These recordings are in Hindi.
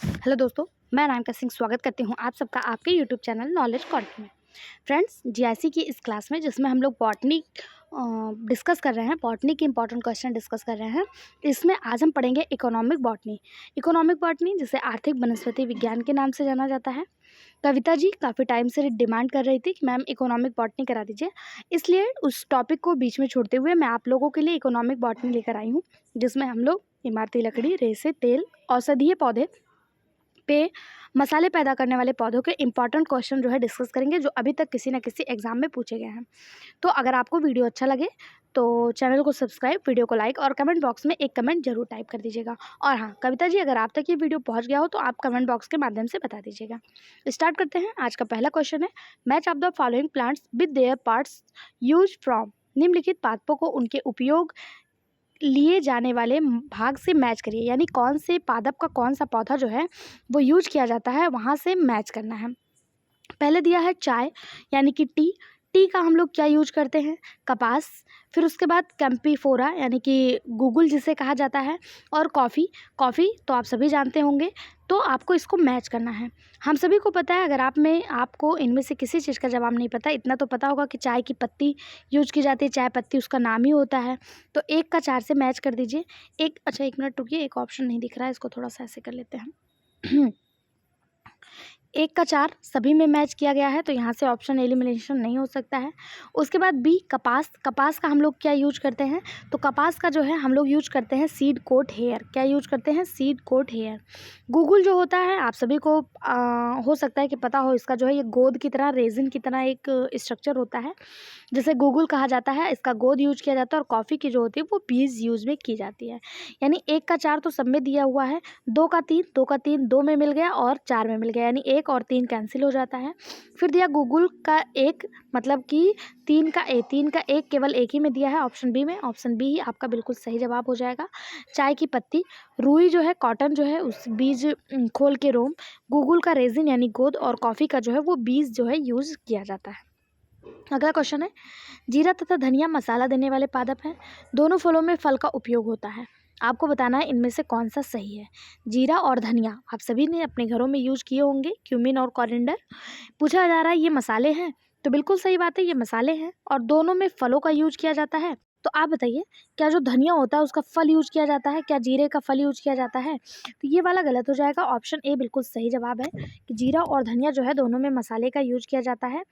हेलो दोस्तों, मैं अनामिका सिंह स्वागत करती हूँ आप सबका आपके यूट्यूब चैनल नॉलेज कॉर्नर में। फ्रेंड्स, जीआईसी की इस क्लास में जिसमें हम लोग बॉटनी डिस्कस कर रहे हैं, बॉटनी के इंपॉर्टेंट क्वेश्चन डिस्कस कर रहे हैं। इसमें आज हम पढ़ेंगे इकोनॉमिक बॉटनी। इकोनॉमिक बॉटनी जिसे आर्थिक वनस्पति विज्ञान के नाम से जाना जाता है। कविता जी काफ़ी टाइम से डिमांड कर रही थी कि मैम इकोनॉमिक बॉटनी करा दीजिए, इसलिए उस टॉपिक को बीच में छोड़ते हुए मैं आप लोगों के लिए इकोनॉमिक बॉटनी लेकर आई हूँ, जिसमें हम लोग इमारती लकड़ी, रेसे, तेल, औषधीय पौधे पे मसाले पैदा करने वाले पौधों के इंपॉर्टेंट क्वेश्चन जो है डिस्कस करेंगे, जो अभी तक किसी न किसी एग्जाम में पूछे गए हैं। तो अगर आपको वीडियो अच्छा लगे तो चैनल को सब्सक्राइब, वीडियो को लाइक और कमेंट बॉक्स में एक कमेंट जरूर टाइप कर दीजिएगा। और हाँ कविता जी, अगर आप तक ये वीडियो पहुंच गया हो तो आप कमेंट बॉक्स के माध्यम से बता दीजिएगा। स्टार्ट करते हैं। आज का पहला क्वेश्चन है, match of the following plants with their parts use from. निम्नलिखित पादपों को उनके उपयोग लिए जाने वाले भाग से मैच करिए, यानी कौन से पादप का कौन सा पौधा जो है वो यूज किया जाता है, वहाँ से मैच करना है। पहले दिया है चाय यानी कि टी। टी का हम लोग क्या यूज करते हैं? कपास। फिर उसके बाद कैंपीफोरा यानी कि गूगल जिसे कहा जाता है, और कॉफ़ी। कॉफ़ी तो आप सभी जानते होंगे, तो आपको इसको मैच करना है। हम सभी को पता है, अगर आपको इनमें से किसी चीज़ का जवाब नहीं पता, इतना तो पता होगा कि चाय की पत्ती यूज की जाती है, चाय पत्ती उसका नाम ही होता है। तो 1 का 4 से मैच कर दीजिए। अच्छा 1 मिनट रुकिए, एक ऑप्शन नहीं दिख रहा है, इसको थोड़ा सा ऐसे कर लेते हैं। 1 का 4 सभी में मैच किया गया है, तो यहाँ से ऑप्शन एलिमिनेशन नहीं हो सकता है। उसके बाद बी, कपास। कपास का हम लोग क्या यूज करते हैं? तो कपास का जो है हम लोग यूज करते हैं सीड कोट हेयर। क्या यूज करते हैं? Seed coat hair. गूगल जो होता है आप सभी को हो सकता है कि पता हो, इसका जो है ये गोंद की तरह, रेजिन की तरह एक स्ट्रक्चर होता है, जिसे गूगल कहा जाता है। इसका गोंद यूज किया जाता है, और कॉफ़ी की जो होती है वो बीज यूज में की जाती है। यानी 1 का 4 तो सब में दिया हुआ है। 2 का 3, 2 का 3 2 में मिल गया और 4 में मिल गया, यानी 1 और 3 कैंसिल हो जाता है। फिर दिया गूगल का 1, मतलब कि 3 का 1 केवल एक ही में दिया है, ऑप्शन बी में। ऑप्शन बी ही आपका बिल्कुल सही जवाब हो जाएगा। चाय की पत्ती, रुई जो है, कॉटन जो है, उस बीज खोल के रोम, गूगल का रेजिन यानी गोंद, और कॉफ़ी का जो है वो बीज जो है यूज किया जाता है। अगला क्वेश्चन है, जीरा तथा धनिया मसाला देने वाले पादप हैं। दोनों फलों में फल का उपयोग होता है। आपको बताना है इनमें से कौन सा सही है। जीरा और धनिया आप सभी ने अपने घरों में यूज किए होंगे, क्यूमिन और कोरिएंडर। पूछा जा रहा है ये मसाले हैं, तो बिल्कुल सही बात है, ये मसाले हैं और दोनों में फलों का यूज किया जाता है। तो आप बताइए, क्या जो धनिया होता है उसका फल यूज किया जाता है? क्या जीरे का फल यूज किया जाता है? तो ये वाला गलत हो जाएगा। ऑप्शन ए बिल्कुल सही जवाब है कि जीरा और धनिया जो है दोनों में मसाले का यूज किया जाता है।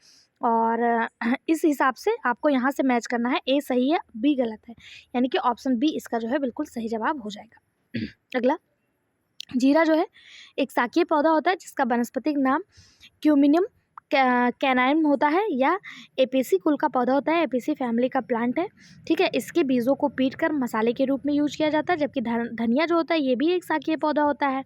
और इस हिसाब से आपको यहाँ से मैच करना है। ए सही है, बी गलत है, यानी कि ऑप्शन बी इसका जो है बिल्कुल सही जवाब हो जाएगा। अगला, जीरा जो है एक शाकीय पौधा होता है, जिसका वनस्पतिक नाम क्यूमिनियम कैनाइन होता है, या एपेसी कुल का पौधा होता है, एपेसी फैमिली का प्लांट है। ठीक है, इसके बीजों को पीट कर मसाले के रूप में यूज किया जाता है। जबकि धनिया जो होता है ये भी एक शाकीय पौधा होता है,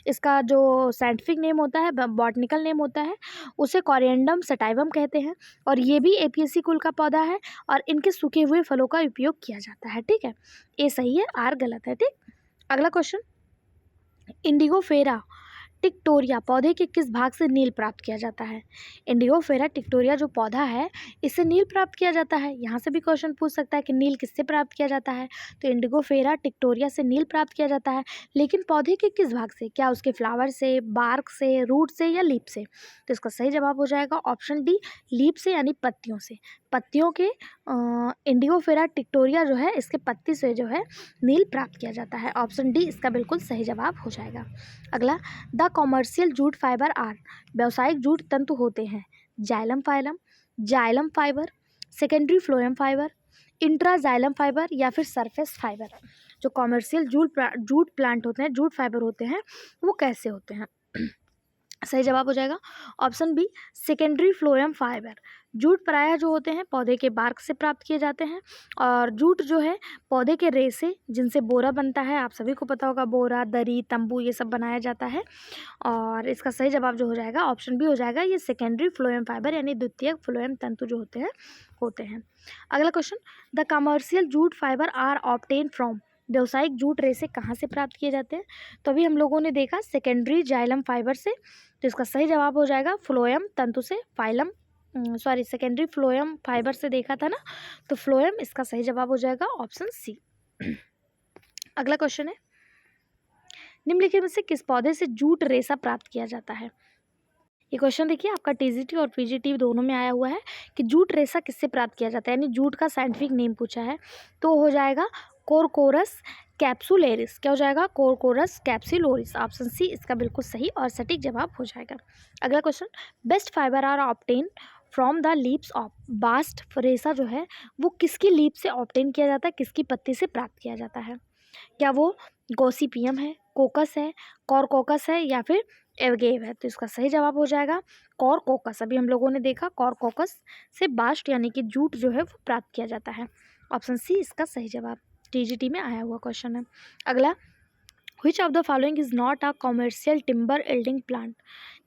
इसका जो साइंटिफिक नेम होता है, बॉटनिकल नेम होता है, उसे कोरिएंडम सटाइवम कहते हैं, और ये भी एपियसी कुल का पौधा है, और इनके सूखे हुए फलों का उपयोग किया जाता है। ठीक है, ए सही है, आर गलत है। ठीक, अगला क्वेश्चन, इंडिगोफेरा टिक्टोरिया पौधे के किस भाग से नील प्राप्त किया जाता है? इंडिगोफेरा टिक्टोरिया जो पौधा है, इससे नील प्राप्त किया जाता है। यहाँ से भी क्वेश्चन पूछ सकता है कि नील किससे प्राप्त किया जाता है? तो इंडिगोफेरा टिक्टोरिया से नील प्राप्त किया जाता है, लेकिन पौधे के किस भाग से? क्या उसके फ्लावर से, बार्क से, रूट से, या लीप से? तो इसका सही जवाब हो जाएगा ऑप्शन डी, लीप से, यानी पत्तियों से। पत्तियों के इंडिगोफेरा टिक्टोरिया जो है, इसके पत्ती से जो है नील प्राप्त किया जाता है। ऑप्शन डी इसका बिल्कुल सही जवाब हो जाएगा। अगला, the commercial jute fibre are, व्यावसायिक जूट तंतु होते हैं। Xylem phylum, xylem fibre, secondary phloem fibre, intra xylem fibre, या फिर सरफेस फाइबर। जो कॉमर्शियल जूट प्लांट होते हैं, जूट फाइबर होते हैं, वो कैसे होते हैं? सही जवाब हो जाएगा option B, secondary phloem fibre. Jute प्रायः जो होते हैं पौधे के बार्क से प्राप्त किए जाते हैं, और जूट जो है पौधे के रेशे, जिनसे बोरा बनता है, आप सभी को पता होगा, बोरा, दरी, तंबू, ये सब बनाया जाता है। और इसका सही जवाब जो हो जाएगा ऑप्शन बी हो जाएगा, ये सेकेंडरी फ्लोएम फाइबर यानी द्वितीयक फ्लोएम तंतु जो होते हैं। अगला question, the commercial jute fibre are obtain from, व्यावसायिक जूट रेशे कहाँ से प्राप्त किए जाते हैं? तो अभी हम लोगों ने देखा सेकेंडरी जाइलम फाइबर से, तो इसका सही जवाब हो जाएगा फ्लोएम तंतु से। सेकेंडरी फ्लोएम फाइबर से देखा था ना, तो फ्लोएम इसका सही जवाब हो जाएगा ऑप्शन सी। अगला क्वेश्चन है, निम्नलिखित में से किस पौधे से जूट रेशा प्राप्त किया जाता है? ये क्वेश्चन देखिए आपका टीजीटी और पीजीटी दोनों में आया हुआ है कि जूट रेशा किससे प्राप्त किया जाता है, यानी जूट का साइंटिफिक नेम पूछा है, तो हो जाएगा कोरकोरस कैप्सुलेरिस। क्या हो जाएगा? कोरकोरस कैप्सुलोरिस। ऑप्शन सी इसका बिल्कुल सही और सटीक जवाब हो जाएगा। अगला question, best fibre are obtain from the leaves of. Bast रेशा जो है वो किसकी लीप से ऑब्टेन किया जाता है, किसकी पत्ती से प्राप्त किया जाता है? क्या वो गॉसिपियम है, कोकस है, कॉरकोकस है या फिर एवगेव है? तो इसका सही जवाब हो जाएगा कॉरकोकस। अभी हम लोगों ने देखा कॉरकोकस से बास्ट यानी कि जूट जो है वो प्राप्त किया जाता है। ऑप्शन सी इसका सही जवाब टीजीटी में आया हुआ क्वेश्चन है। अगला, which of the following is not a commercial timber yielding plant.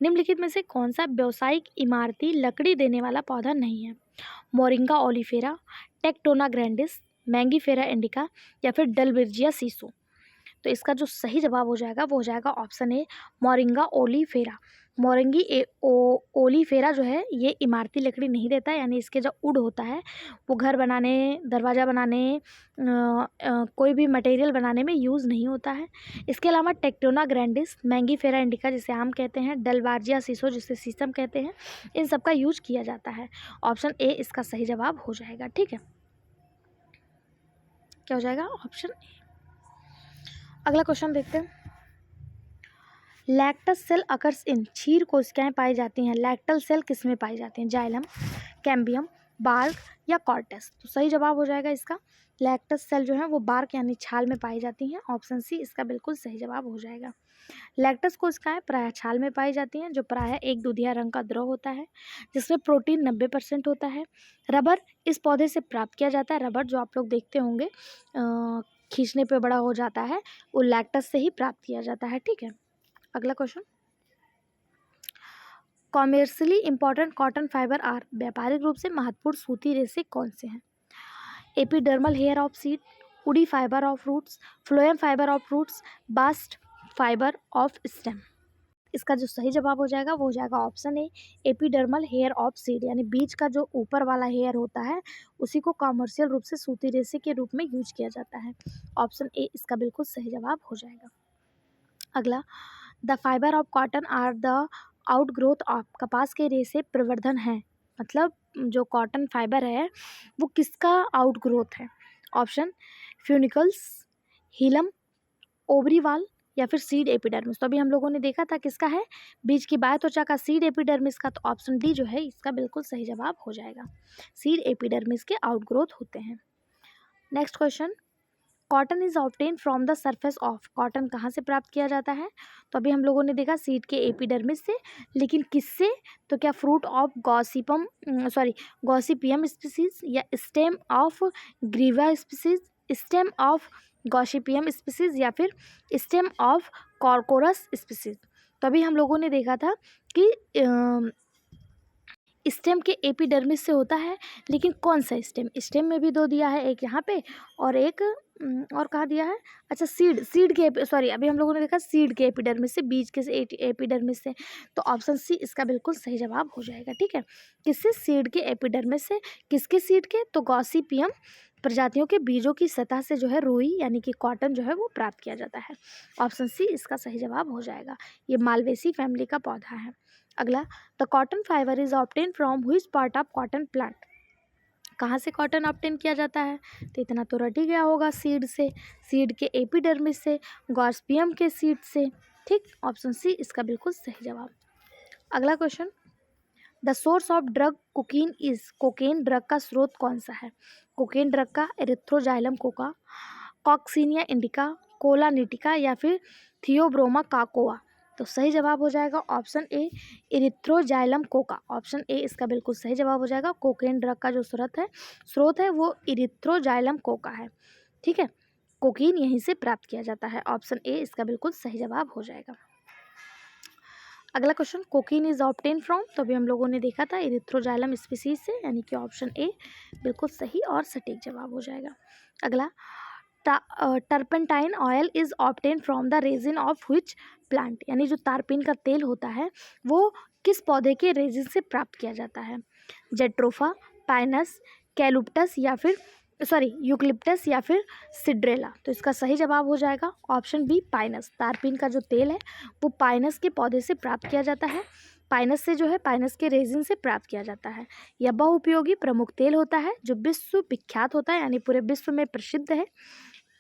निम्नलिखित में से कौन सा व्यावसायिक इमारती लकड़ी देने वाला पौधा नहीं है? Moringa oleifera, tectona grandis, Mangifera indica या फिर डलबेर्जिया सीसो? तो इसका जो सही जवाब हो जाएगा वो हो जाएगा ऑप्शन ए मोरिंगा ओलिफेरा। ओलिफेरा जो है ये इमारती लकड़ी नहीं देता है, यानी इसके जो वुड होता है वो घर बनाने, दरवाज़ा बनाने, कोई भी मटेरियल बनाने में यूज़ नहीं होता है। इसके अलावा टेक्टोना ग्रैंडिस, मैंगीफेरा इंडिका जिसे आम कहते हैं, डलबार्जिया सीसो जिसे शीशम कहते हैं, इन सब का यूज किया जाता है। ऑप्शन ए इसका सही जवाब हो जाएगा। ठीक है, क्या हो जाएगा? ऑप्शन ए। अगला क्वेश्चन देखते हैं, लैक्टस सेल अकर्स इन। क्षीर कोशिकाएं पाई जाती हैं, लैक्टल सेल किस में पाई जाती हैं? जाइलम, कैम्बियम, बार्क या कॉर्टेक्स? तो सही जवाब हो जाएगा इसका लैक्टस सेल जो है वो बार्क यानी छाल में पाई जाती हैं। ऑप्शन सी इसका बिल्कुल सही जवाब हो जाएगा। लैक्टस कोशिकाएं प्रायः छाल में पाई जाती हैं, जो प्रायः एक दूधिया रंग का द्रव होता है जिसमें प्रोटीन 90% होता है। रबर इस पौधे से प्राप्त किया जाता है। रबर जो आप लोग देखते होंगे खींचने पे बड़ा हो जाता है, वो लैक्टस से ही प्राप्त किया जाता है। ठीक है, अगला question, commercially important cotton fibre are. व्यापारिक रूप से महत्वपूर्ण सूती रेशे कौन से हैं? Epidermal hair of seed, woody fibre of roots, phloem fibre of roots, bast fibre of stem? इसका जो सही जवाब हो जाएगा वो हो जाएगा option A epidermal hair of seed, यानी बीज का जो ऊपर वाला हेयर होता है उसी को कॉमर्शियल रूप से सूती रेशे के रूप में यूज किया जाता है। ऑप्शन ए इसका बिल्कुल सही जवाब हो जाएगा। अगला, the fibre of cotton are the outgrowth of. कपास के रेशे प्रवर्धन है, मतलब जो कॉटन फाइबर है वो किसका आउटग्रोथ है? ऑप्शन फ्यूनिकल्स, हिलम, ओवरीवाल या फिर सीड एपिडर्मिस? तो अभी हम लोगों ने देखा था किसका है, बीज की बाय त्वचा का, सीड एपिडर्मिस का। तो ऑप्शन डी जो है इसका बिल्कुल सही जवाब हो जाएगा, सीड एपिडर्मिस के आउटग्रोथ होते हैं। Next question, cotton is obtain from the surface of. Cotton कहाँ से प्राप्त किया जाता है? तो अभी हम लोगों ने देखा सीड के एपिडर्मिस से, लेकिन किससे? तो क्या फ्रूट ऑफ गॉसिपियम स्पीसीज या स्टेम ऑफ ग्रीवा species, stem of Gossypium species या फिर स्टेम ऑफ कॉर्कोरस स्पीसीज? तो अभी हम लोगों ने देखा था कि स्टेम के एपिडर्मिस से होता है, लेकिन कौन सा स्टेम? स्टेम में भी दो दिया है, एक यहाँ पे और एक और कहाँ दिया है? अच्छा, सीड के अभी हम लोगों ने देखा सीड के एपिडर्मिस से, बीज के एपिडर्मिस से। तो ऑप्शन सी इसका बिल्कुल सही जवाब हो जाएगा। ठीक है, किससे? सीड के एपिडर्मिस से। किसके सीड के? तो गॉसिपियम प्रजातियों के बीजों की सतह से जो है रुई यानी कि कॉटन जो है वो प्राप्त किया जाता है। ऑप्शन सी इसका सही जवाब हो जाएगा। ये मालवेसी फैमिली का पौधा है। अगला, the cotton fibre is obtain from which part of cotton plant. कहाँ से कॉटन ऑब्टेन किया जाता है? तो इतना तो रट ही गया होगा, सीड से, सीड के एपिडर्मिस से, गॉसिपियम के सीड से। ठीक, ऑप्शन सी इसका बिल्कुल सही जवाब। अगला question, the source of drug cocaine is. Cocaine drug का स्रोत कौन सा है? कोकेन ड्रग का एरिथ्रोजाइलम कोका, कॉक्सीनिया इंडिका, कोला निटिका या फिर थियोब्रोमा काकोआ? तो सही जवाब हो जाएगा option A Erythroxylum Coca. Option A इसका बिल्कुल सही जवाब हो जाएगा। कोकेन ड्रग का जो स्रोत है वो इरिथ्रोजाइलम कोका है। ठीक है, कोकीन यहीं से प्राप्त किया जाता है। ऑप्शन ए इसका बिल्कुल सही जवाब हो जाएगा। अगला question, cocaine is obtain from. तो अभी हम लोगों ने देखा था इरिथ्रोजाइलम स्पीसीज से, यानी कि ऑप्शन ए बिल्कुल सही और सटीक जवाब हो जाएगा। अगला, turpentine oil is obtain from the resin of which plant. यानी जो तारपीन का तेल होता है वो किस पौधे के रेजिन से प्राप्त किया जाता है? जेट्रोफा, पाइनस, कैलुप्टस या फिर सॉरी यूकलिप्टस या फिर सिड्रेला। तो इसका सही जवाब हो जाएगा ऑप्शन बी पाइनस। तारपीन का जो तेल है वो पाइनस के पौधे से प्राप्त किया जाता है। पाइनस से जो है पाइनस के रेजिन से प्राप्त किया जाता है। यह बहुउपयोगी प्रमुख तेल होता है जो विश्व विख्यात होता है, यानी पूरे विश्व में प्रसिद्ध है।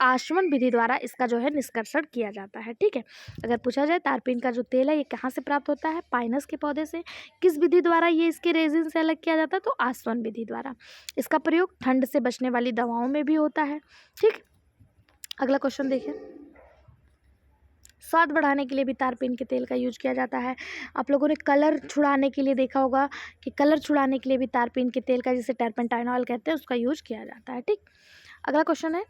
आश्वन विधि द्वारा इसका जो है निष्कर्षण किया जाता है। ठीक है, अगर पूछा जाए तारपीन का जो तेल है ये कहाँ से प्राप्त होता है, पाइनस के पौधे से। किस विधि द्वारा ये इसके रेजिन से अलग किया जाता है, तो आश्वन विधि द्वारा। इसका प्रयोग ठंड से बचने वाली दवाओं में भी होता है। ठीक, अगला क्वेश्चन देखिए। स्वाद बढ़ाने के लिए भी तारपीन के तेल का यूज किया जाता है। आप लोगों ने कलर छुड़ाने के लिए देखा होगा कि कलर छुड़ाने के लिए भी तारपीन के तेल का, जिसे टर्पेंटाइनॉल कहते हैं, उसका यूज किया जाता है। ठीक, अगला क्वेश्चन है,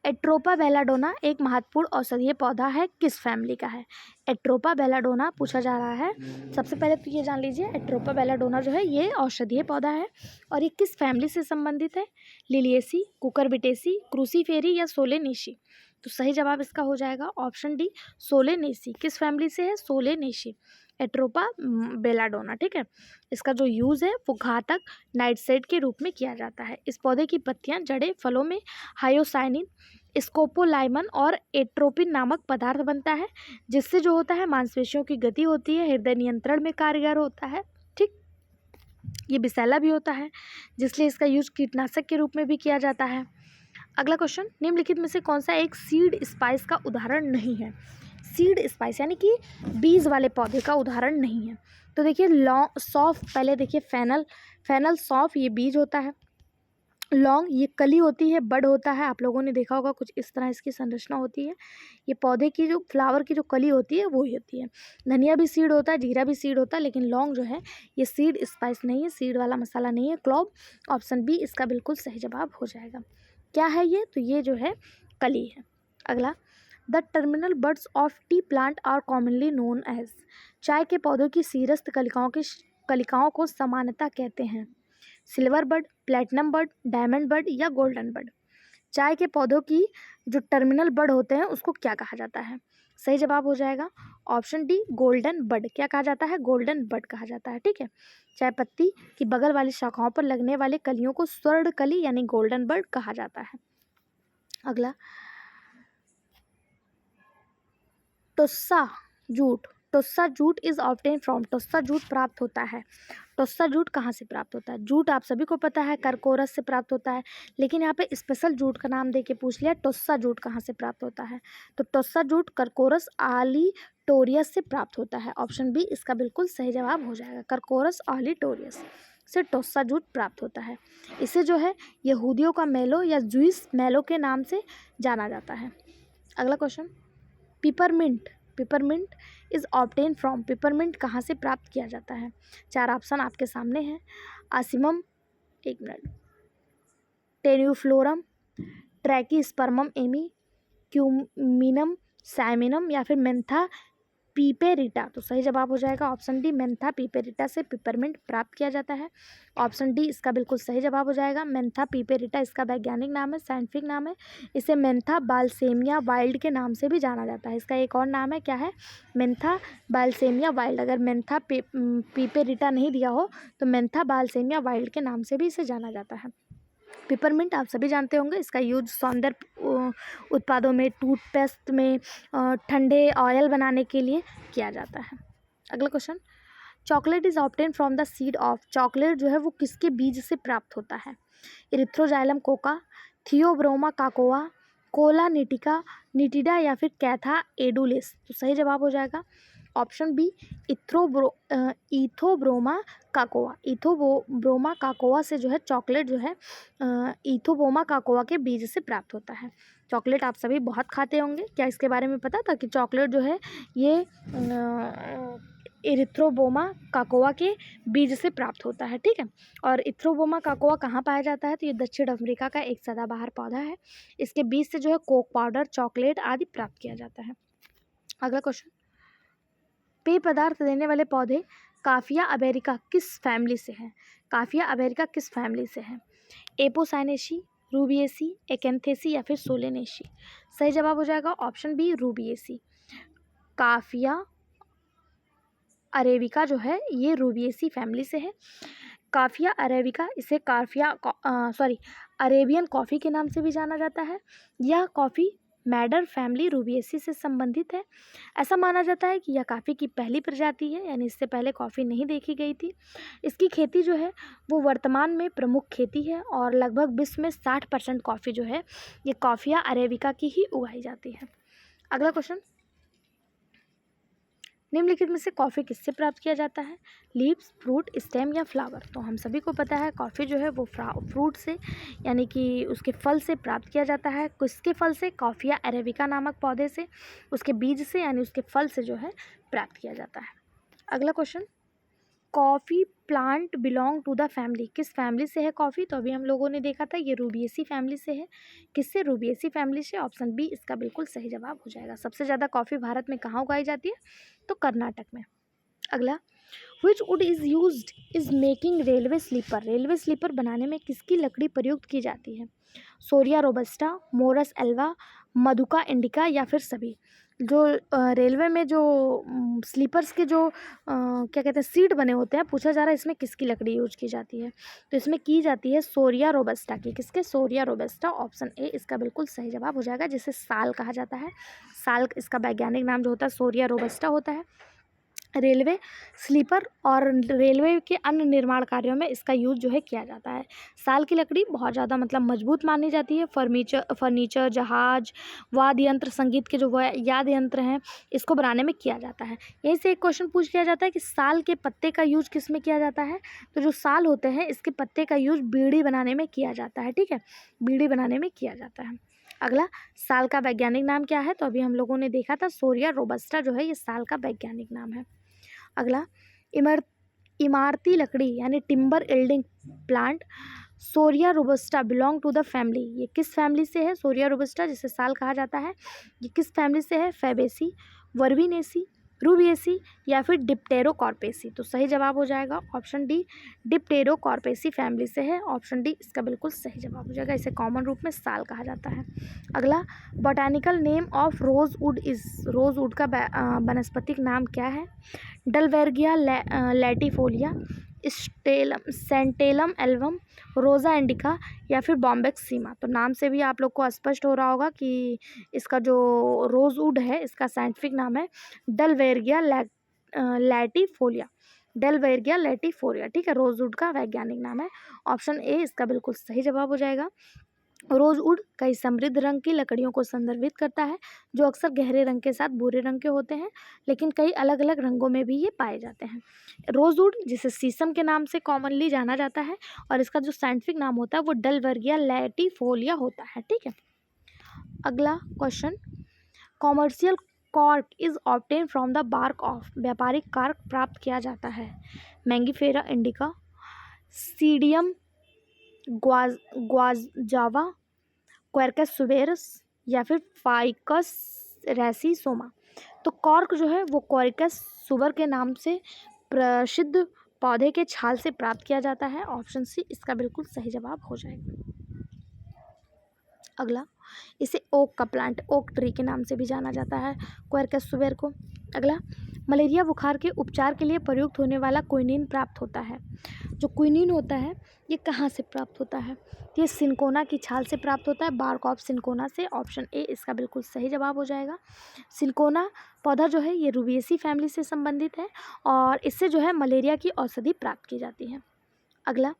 एट्रोपा बेलाडोना एक महत्वपूर्ण औषधीय पौधा है, किस फैमिली का है। एट्रोपा बेलाडोना पूछा जा रहा है। सबसे पहले तो ये जान लीजिए, एट्रोपा बेलाडोना जो है ये औषधीय पौधा है और ये किस फैमिली से संबंधित है। लिलिएसी, कुकुरबिटेसी, क्रूसीफेरी या सोलेनेसी। तो सही जवाब इसका हो जाएगा ऑप्शन डी सोलेनेसी। किस फैमिली से है, सोलेनेसी, एट्रोपा बेलाडोना। ठीक है, इसका जो यूज़ है वो घातक नाइट्रेट के रूप में किया जाता है। इस पौधे की पत्तियां, जड़ें, फलों में हायोसाइनिन, स्कोपोलाइमन और एट्रोपिन नामक पदार्थ बनता है, जिससे जो होता है मांसपेशियों की गति होती है, हृदय नियंत्रण में कारगर होता है। ठीक, ये विषैला भी होता है, जिसलिए इसका यूज कीटनाशक के रूप में भी किया जाता है। अगला क्वेश्चन, निम्नलिखित में से कौन सा एक सीड स्पाइस का उदाहरण नहीं है। सीड स्पाइस यानी कि बीज वाले पौधे का उदाहरण नहीं है। तो देखिए लॉन्ग सौफ, पहले देखिए फेनल, फेनल सौफ ये बीज होता है। लौंग ये कली होती है, बड होता है। आप लोगों ने देखा होगा कुछ इस तरह इसकी संरचना होती है। ये पौधे की जो फ्लावर की जो कली होती है वो ही होती है। धनिया भी सीड होता है, जीरा भी सीड होता है, लेकिन लौंग जो है ये सीड स्पाइस नहीं है, सीड वाला मसाला नहीं है। क्लोव, ऑप्शन बी इसका बिल्कुल सही जवाब हो जाएगा। क्या है ये, तो ये जो है कली है। अगला, the terminal buds of tea plant are commonly known as. चाय के पौधों की शीरस्थ कलिकाओं को सामान्यतः कहते हैं सिल्वर बड, प्लेटिनम बड, डायमंड बड या गोल्डन बड। चाय के पौधों की जो टर्मिनल बड होते हैं उसको क्या कहा जाता है। सही जवाब हो जाएगा ऑप्शन डी गोल्डन बड। क्या कहा जाता है, गोल्डन बड कहा जाता है। ठीक है, चाय पत्ती की बगल वाली शाखाओं पर लगने वाले कलियों को स्वर्ण कली यानी गोल्डन बड कहा जाता है। अगला, tossa jute, tossa jute is obtain from. Tossa jute प्राप्त होता है, टोस्सा जूट कहाँ से प्राप्त होता है। जूट आप सभी को पता है करकोरस से प्राप्त होता है, लेकिन यहाँ पे स्पेशल जूट का नाम दे के पूछ लिया टोस्सा जूट कहाँ से प्राप्त होता है। तो टोस्सा जूट करकोरस ऑलिटोरियस से प्राप्त होता है। ऑप्शन बी इसका बिल्कुल सही जवाब हो जाएगा, करकोरस ऑलिटोरियस से टोस्सा जूट प्राप्त होता है। इसे जो है यहूदियों का मेलो या जूइस मेलो के नाम से जाना जाता है। अगला question, peppermint, peppermint is obtain from. Peppermint कहाँ से प्राप्त किया जाता है। चार ऑप्शन आपके सामने हैं, आसिमम, एक मिनट, टेन्यूफ्लोरम, ट्रैकीस्पर्मम एमी, क्यूमिनम सैमिनम या फिर मेंथा पीपेरिटा। तो सही जवाब हो जाएगा ऑप्शन डी मेंथा पीपेरिटा से पिपरमिंट प्राप्त किया जाता है। ऑप्शन डी इसका बिल्कुल सही जवाब हो जाएगा। मेंथा पीपेरिटा इसका वैज्ञानिक नाम है, साइंटिफिक नाम है। इसे मेंथा बाल्सेमिया वाइल्ड के नाम से भी जाना जाता है। इसका एक और नाम है, क्या है, मेंथा बाल्सेमिया वाइल्ड। अगर मेंथा पीपेरिटा नहीं दिया हो तो मेंथा बाल्सेमिया वाइल्ड के नाम से भी इसे जाना जाता है। पिपरमिंट आप सभी जानते होंगे, इसका यूज सौंदर्य उत्पादों में, टूथपेस्ट में, ठंडे ऑयल बनाने के लिए किया जाता है। अगला question, chocolate is obtain from the seed of. Chocolate जो है वो किसके बीज से प्राप्त होता है। इरिथ्रोजाइलम कोका, थियोब्रोमा काकोआ, कोला निटिडा या फिर कैथा एडुलिस। तो सही जवाब हो जाएगा ऑप्शन बी इथोब्रोमा काकोआ। इथोब्रोमा काकोआ से जो है चॉकलेट जो है इथोब्रोमा काकोआ के बीज से प्राप्त होता है। चॉकलेट आप सभी बहुत खाते होंगे, क्या इसके बारे में पता था कि चॉकलेट जो है ये इरिथ्रोब्रोमा काकोआ के बीज से प्राप्त होता है। ठीक है, और इथ्रोब्रोमा काकोआ कहाँ पाया जाता है, तो ये दक्षिण अफ्रीका का एक सदाबहार पौधा है। इसके बीज से जो है कोक पाउडर, चॉकलेट आदि प्राप्त किया जाता है। अगला क्वेश्चन, पेय पदार्थ देने वाले पौधे काफिया अमेरिका किस फैमिली से है। काफिया अमेरिका किस फैमिली से है। एपोसाइनेसी, रूबिएसी, एकेंथेसी या फिर सोलेनेसी। सही जवाब हो जाएगा ऑप्शन बी रूबिएसी। काफिया अरेबिका जो है ये रूबिएसी फैमिली से है। काफिया अरेबिका, इसे अरेबियन कॉफ़ी के नाम से भी जाना जाता है। यह कॉफ़ी मैडर फैमिली रूबिएसी से संबंधित है। ऐसा माना जाता है कि यह कॉफ़ी की पहली प्रजाति है, यानी इससे पहले कॉफ़ी नहीं देखी गई थी। इसकी खेती जो है वो वर्तमान में प्रमुख खेती है और लगभग विश्व में 60% कॉफ़ी जो है ये कॉफिया अरेबिका की ही उगाई जाती है। अगला क्वेश्चन, निम्नलिखित में से कॉफ़ी किससे प्राप्त किया जाता है? लीव्स, फ्रूट, स्टेम या फ्लावर? तो हम सभी को पता है कॉफ़ी जो है वो फ्रूट से यानी कि उसके फल से प्राप्त किया जाता है। किसके फल से? कॉफिया अरेबिका नामक पौधे से, उसके बीज से यानी उसके फल से जो है प्राप्त किया जाता है। अगला question, coffee plant belong to the family, किस फैमिली से है कॉफ़ी? तो अभी हम लोगों ने देखा था ये रूबिएसी फैमिली से है। किससे? रूबिएसी फैमिली से। ऑप्शन बी इसका बिल्कुल सही जवाब हो जाएगा। सबसे ज़्यादा कॉफ़ी भारत में कहाँ उगाई जाती है? तो कर्नाटक में। अगला, which wood is used is making railway sleeper, railway sleeper बनाने में किसकी लकड़ी प्रयुक्त की जाती है? Shorea robusta, Morus alba, Madhuca indica या फिर सभी? जो रेलवे में जो स्लीपर्स के जो क्या कहते हैं सीट बने होते हैं, पूछा जा रहा है इसमें किसकी लकड़ी यूज की जाती है? तो इसमें की जाती है सोरिया रोबस्टा की। किसके? सोरिया रोबस्टा। ऑप्शन ए इसका बिल्कुल सही जवाब हो जाएगा, जिसे साल कहा जाता है। साल इसका वैज्ञानिक नाम जो होता है सोरिया रोबस्टा होता है। रेलवे स्लीपर और रेलवे के अन्य निर्माण कार्यों में इसका यूज़ जो है किया जाता है। साल की लकड़ी बहुत ज़्यादा मतलब मजबूत मानी जाती है। फर्नीचर, जहाज, वाद्य यंत्र, संगीत के जो वाद्य यंत्र हैं इसको बनाने में किया जाता है। यहीं से एक क्वेश्चन पूछ लिया जाता है कि साल के पत्ते का यूज़ किस में किया जाता है? तो जो साल होते हैं इसके पत्ते का यूज़ बीड़ी बनाने में किया जाता है। ठीक है, बीड़ी बनाने में किया जाता है। अगला, साल का वैज्ञानिक नाम क्या है? तो अभी हम लोगों ने देखा था सोरिया रोबस्टा जो है ये साल का वैज्ञानिक नाम है। अगला, इमारती लकड़ी यानी timber yielding plant Shorea robusta belong to the family, ये किस फैमिली से है? सोरिया रोबस्टा जिसे साल कहा जाता है ये किस फैमिली से है? फैबेसी, वर्बिनेसी, रूबिएसी या फिर डिप्टेरोकॉर्पेसी? तो सही जवाब हो जाएगा ऑप्शन डी, डिप्टेरोकॉर्पेसी फैमिली से है। ऑप्शन डी इसका बिल्कुल सही जवाब हो जाएगा। इसे कॉमन रूप में साल कहा जाता है। अगला, botanical name of rosewood is, rosewood का वनस्पतिक नाम क्या है? डलवेर्गिया लैटिफोलिया, सेंटेलम एल्बम, रोज़ा इंडिका या फिर बॉम्बेक्सीमा? तो नाम से भी आप लोग को स्पष्ट हो रहा होगा कि इसका जो रोजवुड है इसका साइंटिफिक नाम है डलवेर्गिया लैटिफोलिया, डेलवेर्गिया लैटिफोलिया। ठीक है, रोजवुड का वैज्ञानिक नाम है। ऑप्शन ए इसका बिल्कुल सही जवाब हो जाएगा। रोजवुड कई समृद्ध रंग की लकड़ियों को संदर्भित करता है जो अक्सर गहरे रंग के साथ भूरे रंग के होते हैं, लेकिन कई अलग अलग रंगों में भी ये पाए जाते हैं। रोजवुड जिसे शीशम के नाम से कॉमनली जाना जाता है और इसका जो साइंटिफिक नाम होता है वो डलवर्गिया लैटिफोलिया होता है। ठीक है, अगला question, commercial cork is obtain from the bark of, व्यापारिक कार्क प्राप्त किया जाता है? मैंगीफेरा इंडिका, सीडियम ग्वाजावा, क्वेर्कस सुबेरस या फिर फाइकस रेसिसोमा? तो कॉर्क जो है वो क्वेर्कस सुबर के नाम से प्रसिद्ध पौधे के छाल से प्राप्त किया जाता है। ऑप्शन सी इसका बिल्कुल सही जवाब हो जाएगा। अगला, इसे ओक का प्लांट, ओक ट्री के नाम से भी जाना जाता है क्वेर्कस सुबेर को। अगला, मलेरिया बुखार के उपचार के लिए प्रयुक्त होने वाला क्विनीन प्राप्त होता है? जो क्विनीन होता है ये कहाँ से प्राप्त होता है? ये सिनकोना की छाल से प्राप्त होता है, बार्क ऑफ सिनकोना से। ऑप्शन ए इसका बिल्कुल सही जवाब हो जाएगा। सिनकोना पौधा जो है ये रूबिएसी फैमिली से संबंधित है और इससे जो है मलेरिया की औषधि प्राप्त की जाती है। अगला,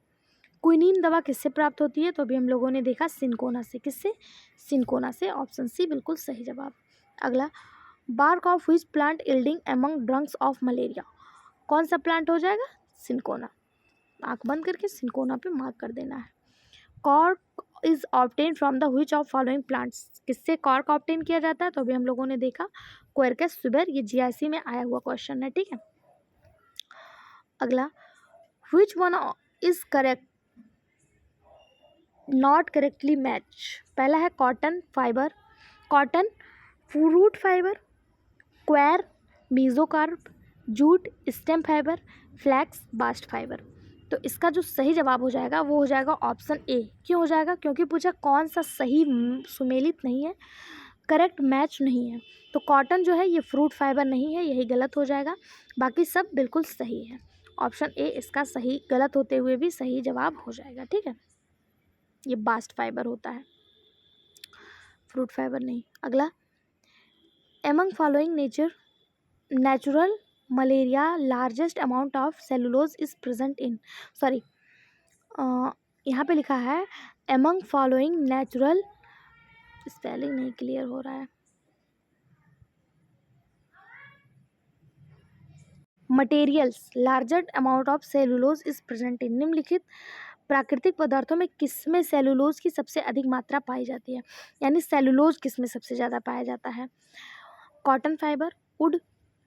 क्विनीन दवा किससे प्राप्त होती है? तो अभी हम लोगों ने देखा सिनकोना से। किससे? सिनकोना से। ऑप्शन सी बिल्कुल सही जवाब। अगला, bark of which plant yielding among drugs of malaria, कौन सा प्लांट हो जाएगा? सिनकोना। आंख बंद करके सिनकोना पे मार्क कर देना है। Cork is obtain from the which of following plants, किससे कॉर्क ऑब्टेन किया जाता है? तो अभी हम लोगों ने देखा क्वेर्कस सुबर, ये जीआईसी में आया हुआ क्वेश्चन है। ठीक है, अगला, which one is correct not correctly match? पहला है cotton fibre, cotton fruit fibre, coir mesocarp, jute stem fibre, flax bast fibre? तो इसका जो सही जवाब हो जाएगा वो हो जाएगा ऑप्शन ए। क्यों हो जाएगा? क्योंकि पूछा कौन सा सही सुमेलित नहीं है, करेक्ट मैच नहीं है। तो कॉटन जो है ये फ्रूट फाइबर नहीं है, यही गलत हो जाएगा, बाकी सब बिल्कुल सही है। ऑप्शन ए इसका सही, गलत होते हुए भी सही जवाब हो जाएगा। ठीक है, ये बास्ट फाइबर होता है, फ्रूट फाइबर नहीं। अगला, among following natural malaria largest amount of cellulose is present in, sorry यहाँ पे लिखा है एमंग फॉलोइंग नेचुरल, स्पेलिंग नहीं क्लियर हो रहा है, materials largest amount of cellulose is present in, निम्नलिखित प्राकृतिक पदार्थों में किसमें सेलुलोज की सबसे अधिक मात्रा पाई जाती है, यानी सेलुलोज किसमें सबसे ज़्यादा पाया जाता है, cotton fibre, would,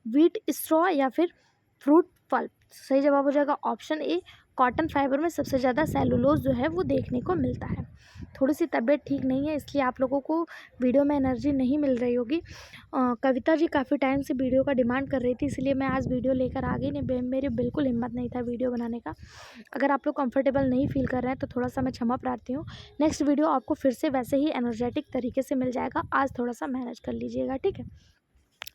wheat straw या फिर फ्रूट पल्प। सही जवाब हो जाएगा ऑप्शन ए, कॉटन फाइबर में सबसे ज़्यादा सेलुलोज जो है वो देखने को मिलता है। थोड़ी सी तबीयत ठीक नहीं है, इसलिए आप लोगों को वीडियो में एनर्जी नहीं मिल रही होगी। कविता जी काफ़ी टाइम से वीडियो का डिमांड कर रही थी, इसलिए मैं आज वीडियो लेकर आ गई, नहीं मेरी बिल्कुल हिम्मत नहीं था वीडियो बनाने का। अगर आप लोग कंफर्टेबल नहीं फील कर रहे हैं तो थोड़ा सा मैं क्षमा प्रार्थी हूँ। नेक्स्ट वीडियो आपको फिर से वैसे ही एनर्जेटिक तरीके से मिल जाएगा, आज थोड़ा सा मैनेज कर लीजिएगा। ठीक है,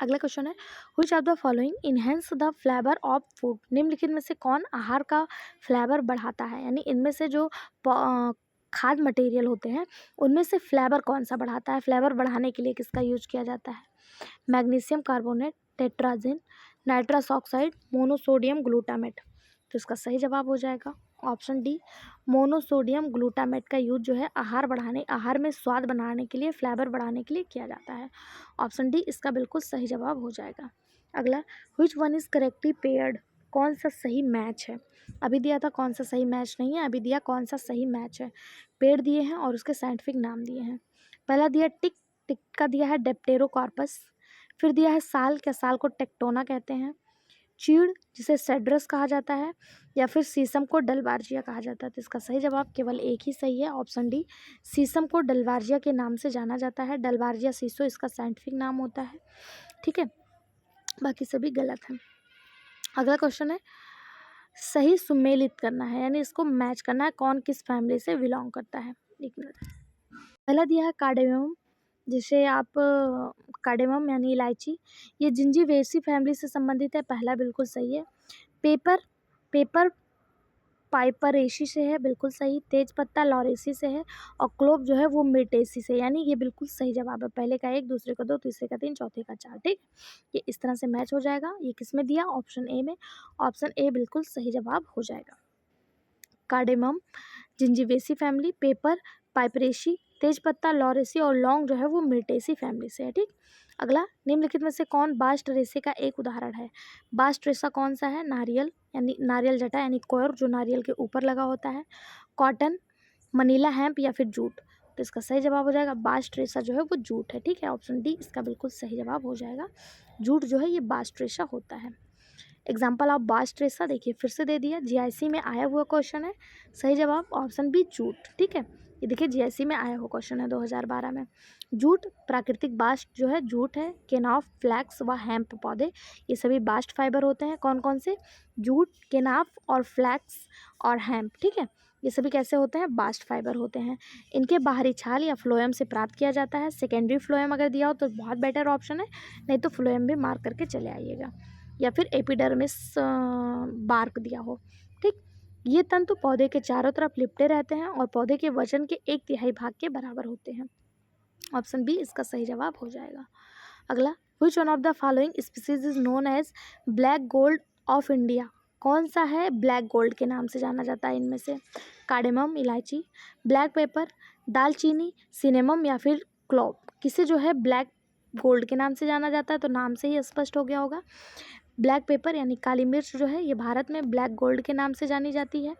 अगला क्वेश्चन है, which of the following enhance the flavour of food, निम्नलिखित में से कौन आहार का फ्लेवर बढ़ाता है, यानी इनमें से जो खाद्य मटेरियल होते हैं उनमें से फ्लेवर कौन सा बढ़ाता है, फ्लेवर बढ़ाने के लिए किसका यूज किया जाता है, magnesium carbonate, tartrazine, nitrous oxide, monosodium glutamate. तो इसका सही जवाब हो जाएगा ऑप्शन डी, मोनोसोडियम ग्लूटामेट का यूज जो है आहार में स्वाद बनाने के लिए, फ्लेवर बढ़ाने के लिए किया जाता है। ऑप्शन डी इसका बिल्कुल सही जवाब हो जाएगा। अगला, which one is correctly paired, कौन सा सही मैच है, अभी दिया था कौन सा सही मैच नहीं है, अभी दिया कौन सा सही मैच है, पेड़ दिए हैं और उसके साइंटिफिक नाम दिए हैं। पहला दिया टिक, टिक का दिया है डेप्टेरोकार्पस, फिर दिया है साल, क्या साल को टेक्टोना कहते हैं, चीड़ जिसे सेड्रस कहा जाता है, या फिर सीसम को डलवार्जिया कहा जाता है। तो इसका सही जवाब केवल एक ही सही है, ऑप्शन डी, सीसम को डलवार्जिया के नाम से जाना जाता है, डलवार्जिया सीसो इसका साइंटिफिक नाम होता है। ठीक है, बाकी सभी गलत हैं। अगला क्वेश्चन है, सही सुमेलित करना है, यानी इसको मैच करना है, कौन किस फैमिली से बिलोंग करता है। एक मिनट, पहला दिया है कार्डेमम, जिसे आप कार्डेमम यानी इलायची, ये जिंजीवेरेसी फैमिली से संबंधित है, पहला बिल्कुल सही है। पेपर पाइपरेसी से है, बिल्कुल सही। तेज पत्ता लॉरेसी से है, और क्लोव जो है वो मिर्टेसी से, यानी ये बिल्कुल सही जवाब है, पहले का 1, दूसरे का 2, तीसरे का 3, चौथे का 4। ठीक, ये इस तरह से मैच हो जाएगा। ये किस में दिया, ऑप्शन ए में, ऑप्शन ए बिल्कुल सही जवाब हो जाएगा। कार्डेमम जिंजीवेरेसी फैमिली, पेपर पाइपरेसी, तेज पत्ता लॉरेसी और लौंग जो है वो मिर्टेसी फैमिली से है। ठीक, अगला, निम्नलिखित में से कौन बास्ट रेशे का एक उदाहरण है, बास्ट रेशा कौन सा है, नारियल यानी नारियल जटा यानी कोयर जो नारियल के ऊपर लगा होता है, कॉटन, मनीला हैम्प या फिर जूट। तो इसका सही जवाब हो जाएगा बास्ट रेशा जो है वो जूट है। ठीक है, ऑप्शन डी इसका बिल्कुल सही जवाब हो जाएगा, जूट जो है ये बास्ट रेशा होता है। एग्जाम्पल ऑफ बास्ट रेशा देखिए फिर से दे दिया, जीआईसी में आया हुआ क्वेश्चन है, सही जवाब ऑप्शन बी जूट। ठीक है, ये देखिए जीआईसी में आया हुआ क्वेश्चन है 2012 में। जूट प्राकृतिक बास्ट जो है जूट है, केनाफ, फ्लैक्स व हैम्प पौधे ये सभी बास्ट फाइबर होते हैं। कौन कौन से, जूट, केनाफ और फ्लैक्स और हैम्प। ठीक है, ये सभी कैसे होते हैं, बास्ट फाइबर होते हैं। इनके बाहरी छाल या फ्लोएम से प्राप्त किया जाता है। सेकेंडरी फ्लोएम अगर दिया हो तो बहुत बेटर ऑप्शन है, नहीं तो फ्लोएम भी मार्क करके चले आइएगा, या फिर एपिडर्मिस बार्क दिया हो। ठीक, ये तंतु पौधे के चारों तरफ लिपटे रहते हैं और पौधे के वजन के 1/3 भाग के बराबर होते हैं। ऑप्शन बी इसका सही जवाब हो जाएगा। अगला, which one of the following species is known as black gold of India, कौन सा है ब्लैक गोल्ड के नाम से जाना जाता है इनमें से, कार्डेमम इलायची, ब्लैक पेपर, दालचीनी, सिनेमम या फिर क्लोव। किसे जो है ब्लैक गोल्ड के नाम से जाना जाता है, तो नाम से ही स्पष्ट हो गया होगा। ब्लैक पेपर यानी काली मिर्च जो है ये भारत में ब्लैक गोल्ड के नाम से जानी जाती है।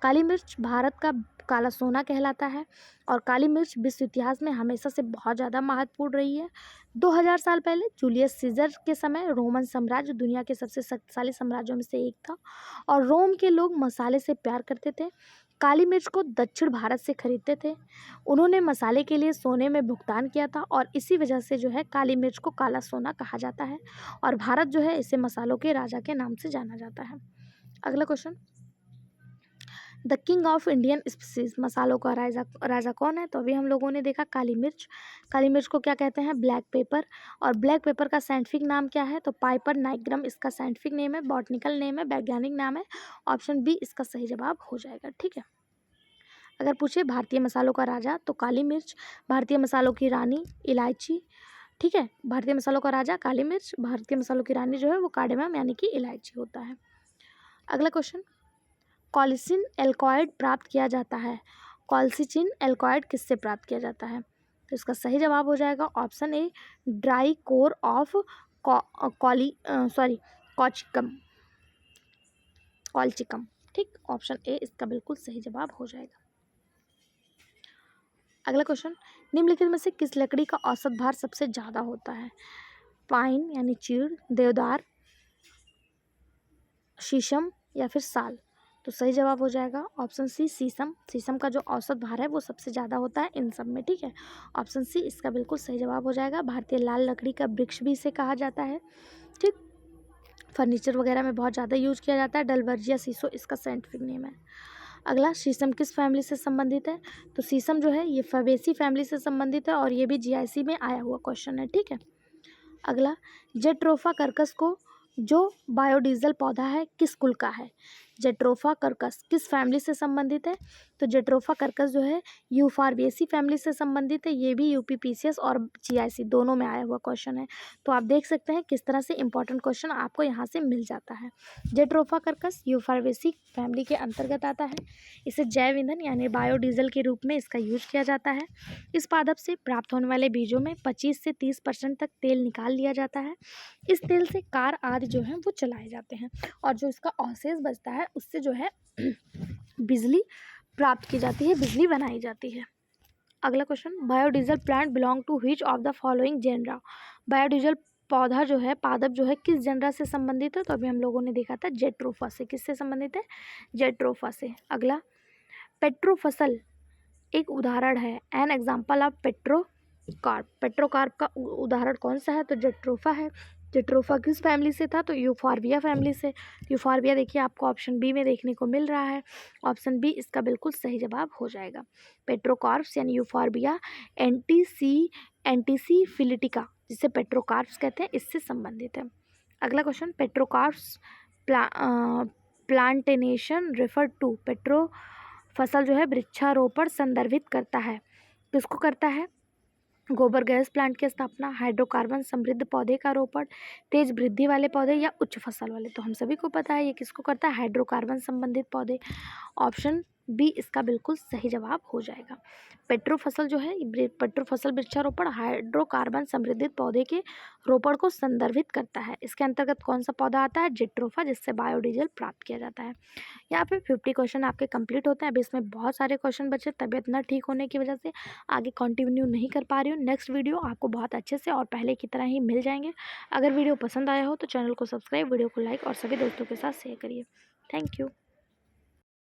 काली मिर्च भारत का काला सोना कहलाता है, और काली मिर्च विश्व इतिहास में हमेशा से बहुत ज़्यादा महत्वपूर्ण रही है। 2000 साल पहले जूलियस सीजर के समय रोमन साम्राज्य दुनिया के सबसे शक्तिशाली साम्राज्यों में से एक था, और रोम के लोग मसाले से प्यार करते थे, काली मिर्च को दक्षिण भारत से खरीदते थे। उन्होंने मसाले के लिए सोने में भुगतान किया था, और इसी वजह से जो है काली मिर्च को काला सोना कहा जाता है, और भारत जो है इसे मसालों के राजा के नाम से जाना जाता है। अगला question, the king of Indian spices, मसालों का राजा राजा कौन है? तो अभी हम लोगों ने देखा काली मिर्च। काली मिर्च को क्या कहते हैं? Black pepper. और ब्लैक पेपर का साइंटिफिक नाम क्या है? तो पाइपर नाइग्रम इसका साइंटिफिक नेम है, बॉटनिकल नेम है, वैज्ञानिक नाम है। ऑप्शन बी इसका सही जवाब हो जाएगा। ठीक है, अगर पूछे भारतीय मसालों का राजा तो काली मिर्च, भारतीय मसालों की रानी इलायची। ठीक है, भारतीय मसालों का राजा काली मिर्च, भारतीय मसालों की रानी जो है वो कार्डेमम यानी कि इलायची होता है। अगला क्वेश्चन, कॉलिसिन एल्कॉइड प्राप्त किया जाता है। कॉल्सिचिन एल्कॉइड किससे प्राप्त किया जाता है? तो इसका सही जवाब हो जाएगा option A, dry corm of colchicum, colchicum. ठीक, ऑप्शन ए इसका बिल्कुल सही जवाब हो जाएगा। अगला क्वेश्चन, निम्नलिखित में से किस लकड़ी का औसत भार सबसे ज़्यादा होता है? पाइन यानी चीड़, देवदार, शीशम या फिर साल? तो सही जवाब हो जाएगा ऑप्शन सी, शीशम। शीशम का जो औसत भार है वो सबसे ज़्यादा होता है इन सब में। ठीक है, ऑप्शन सी इसका बिल्कुल सही जवाब हो जाएगा। भारतीय लाल लकड़ी का वृक्ष भी इसे कहा जाता है। ठीक, फर्नीचर वगैरह में बहुत ज़्यादा यूज किया जाता है। डलवर्जिया सीसो इसका साइंटिफिक नेम है। अगला, शीशम किस फैमिली से संबंधित है? तो शीशम जो है ये फैबेसी फैमिली से संबंधित है और ये भी जीआईसी में आया हुआ क्वेश्चन है। ठीक है, अगला, जेट्रोफा कर्कस को जो बायोडीजल पौधा है किस कुल का है? जेट्रोफा कर्कस किस फैमिली से संबंधित है? तो जेट्रोफा कर्कस जो है यूफारबिएसी फैमिली से संबंधित है। ये भी यूपीपीसीएस और जीआईसी दोनों में आया हुआ क्वेश्चन है। तो आप देख सकते हैं किस तरह से इंपॉर्टेंट क्वेश्चन आपको यहाँ से मिल जाता है। जेट्रोफा कर्कस यूफारबिएसी फैमिली के अंतर्गत आता है। इसे जैव ईंधन यानी बायोडीजल के रूप में इसका यूज किया जाता है। इस पादप से प्राप्त होने वाले बीजों में 25 से 30% तक तेल निकाल लिया जाता है। इस तेल से कार आदि जो हैं वो चलाए जाते हैं और जो इसका अवशेष बचता है उससे जो है बिजली प्राप्त की जाती है, बिजली बनाई जाती है। अगला question, biodiesel plant belong to which of the following genera? Biodiesel पौधा जो है, पादप जो है किस जेनरा से संबंधित है? तो अभी हम लोगों ने देखा था जेट्रोफा से। किससे संबंधित है? जेट्रोफा से। अगला, पेट्रोफसल एक उदाहरण है, एन एग्जाम्पल ऑफ पेट्रोकार्प। पेट्रोकार्प का उदाहरण कौन सा है? तो जेट्रोफा है। जेट्रोफा किस फैमिली से था? तो यूफॉर्बिया फैमिली से। यूफॉर्बिया देखिए आपको ऑप्शन बी में देखने को मिल रहा है। ऑप्शन बी इसका बिल्कुल सही जवाब हो जाएगा। पेट्रोकार्प्स यानी यूफॉर्बिया एंटीसी फिलिटिका जिसे पेट्रोकार्प्स कहते हैं इससे संबंधित है। अगला क्वेश्चन, पेट्रोकार्प्स प्लांटेनेशन रेफर टू। पेट्रो फसल जो है वृक्षारोपण संदर्भित करता है। किसको करता है? गोबर गैस प्लांट की स्थापना, हाइड्रोकार्बन समृद्ध पौधे का रोपण, तेज वृद्धि वाले पौधे या उच्च फसल वाले? तो हम सभी को पता है ये किसको करता है? हाइड्रोकार्बन संबंधित पौधे। ऑप्शन बी इसका बिल्कुल सही जवाब हो जाएगा। पेट्रो फसल जो है, पेट्रो फसल वृक्षारोपण हाइड्रोकार्बन समृद्धित पौधे के रोपण को संदर्भित करता है। इसके अंतर्गत कौन सा पौधा आता है? जेट्रोफा, जिससे बायोडीजल प्राप्त किया जाता है। यहाँ पे 50 क्वेश्चन आपके कंप्लीट होते हैं। अभी इसमें बहुत सारे क्वेश्चन बचे, तबीयत ना ठीक होने की वजह से आगे कंटिन्यू नहीं कर पा रही हूँ। नेक्स्ट वीडियो आपको बहुत अच्छे से और पहले की तरह ही मिल जाएंगे। अगर वीडियो पसंद आया हो तो चैनल को सब्सक्राइब, वीडियो को लाइक और सभी दोस्तों के साथ शेयर करिए। Thank you.